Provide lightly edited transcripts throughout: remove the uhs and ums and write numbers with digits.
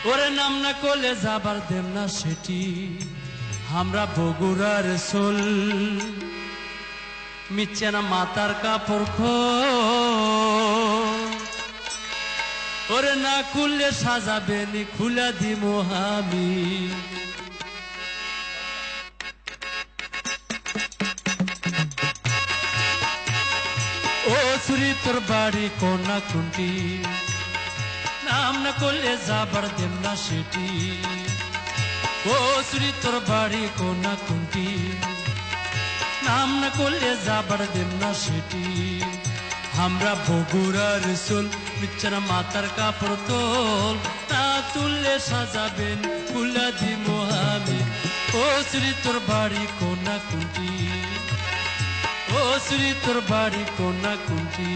ওরে নাম না করলে যাবার দেম না সেটি আমরা বগুড়ার সোল মিচ্ছে না মাতার কাপড় ওরে না খুললে সাজাবে নি খুলা দিব আমি ও সুরি তোর বাড়ি কোনা কুন্টি নাম না করলে যাবার দেম না সেটি ও সুরি তোর বাড়ি কোনা কুন্টি নাম না করলে যাবার দেম না সেটি আমরা বগুড়ার সোল বিচ্ছানা মাথার কাপড় তোল না তুললে সাজাবেন খুলা দিব আমি ও সুরি তোর বাড়ি কোনা কুন্টি ও সুরি তোর বাড়ি কোনা কুন্টি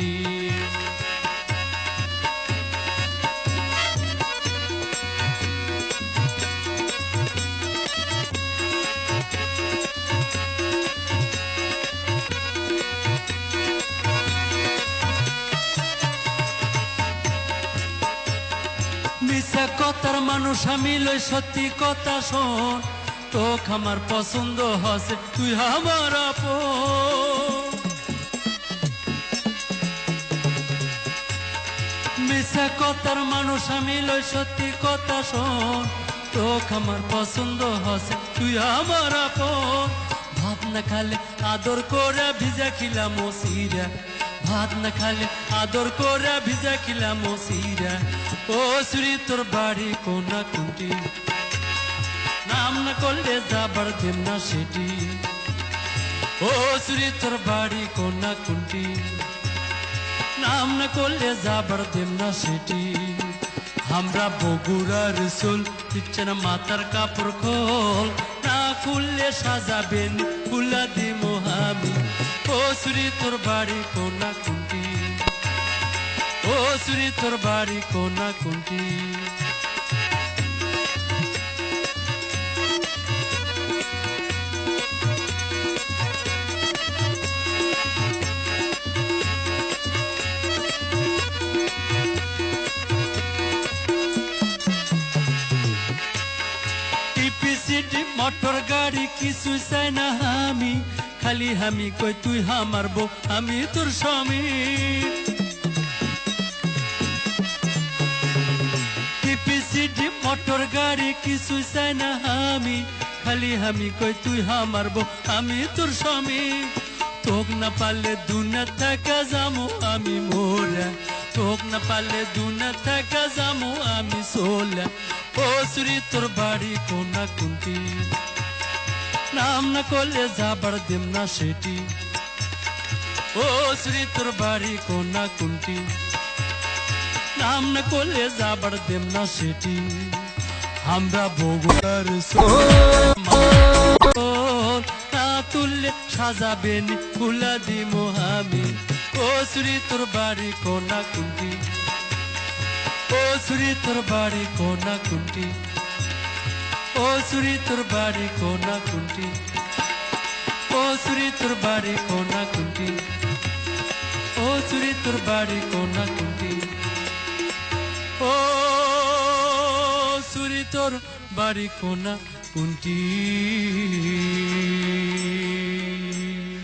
মিছা কথার মানুষ আমি লই সত্যি কথা শোন তোক আমার পছন্দ হসে তুই আমার আপন মিছা কথার মানুষ আমি লই সত্যি কথা শোন তোক আমার পছন্দ হসে তুই আমার আপন ভাত না খালে আদর করে ভিজা খিলাম সিরা ভাত না খালে আদর করে ভিজা খিলাম সিরা ও সুরি তোর বাড়ি কোনা কুন্টি নাম না করলে যাবার দেম না সেটি ও সুরি তোর বাড়ি কোনা কুন্টি নাম না করলে যাবার দেম না সেটি আমরা বগুড়ার সোল দিচ্ছে না মাথার কাপড় খোল না খুললে সাজাবেন খুলা দিব আমি ও সুরি তোর বাড়ি কোনা কুন্টি ও সুরি তোর বাড়ি কোনা কুন্টি মোটর গাড়ি কিছু চাই না আমি খালি আমি কই তুই আমার বউ আমি তোর স্বামী টিপিসিডি মোটর গাড়ি কিছু চাই না আমি খালি আমি কই তুই আমার বউ আমি তোর স্বামী তোক না পারলে দুনিয়া থেকে যামু আমি মোরা তোক না পারলে দুনিয়া থেকে যামু আমি সোলা ও সুরি তোর বাড়ি কোনা কুন্টি নাম না করলে যাবার দেম না সেটি ও সুরি তোর বাড়ি কোনা কুন্টি নাম না করলে যাবার দেম না সেটি আমরা বগুড়ার না তুললে সাজাবেন খুলা দিব আমি ও সুরি তোর বাড়ি কোনা কুন্টি ও সুরি তোর বাড়ি কোনা কুন্টি ও সুরি তোর বাড়ি কোনা কুন্টি ও সুরি তোর বাড়ি কোনা কুন্টি ও সুরি তোর বাড়ি কোনা কুন্টি ও সুরি তোর বাড়ি কোনা কুন্টি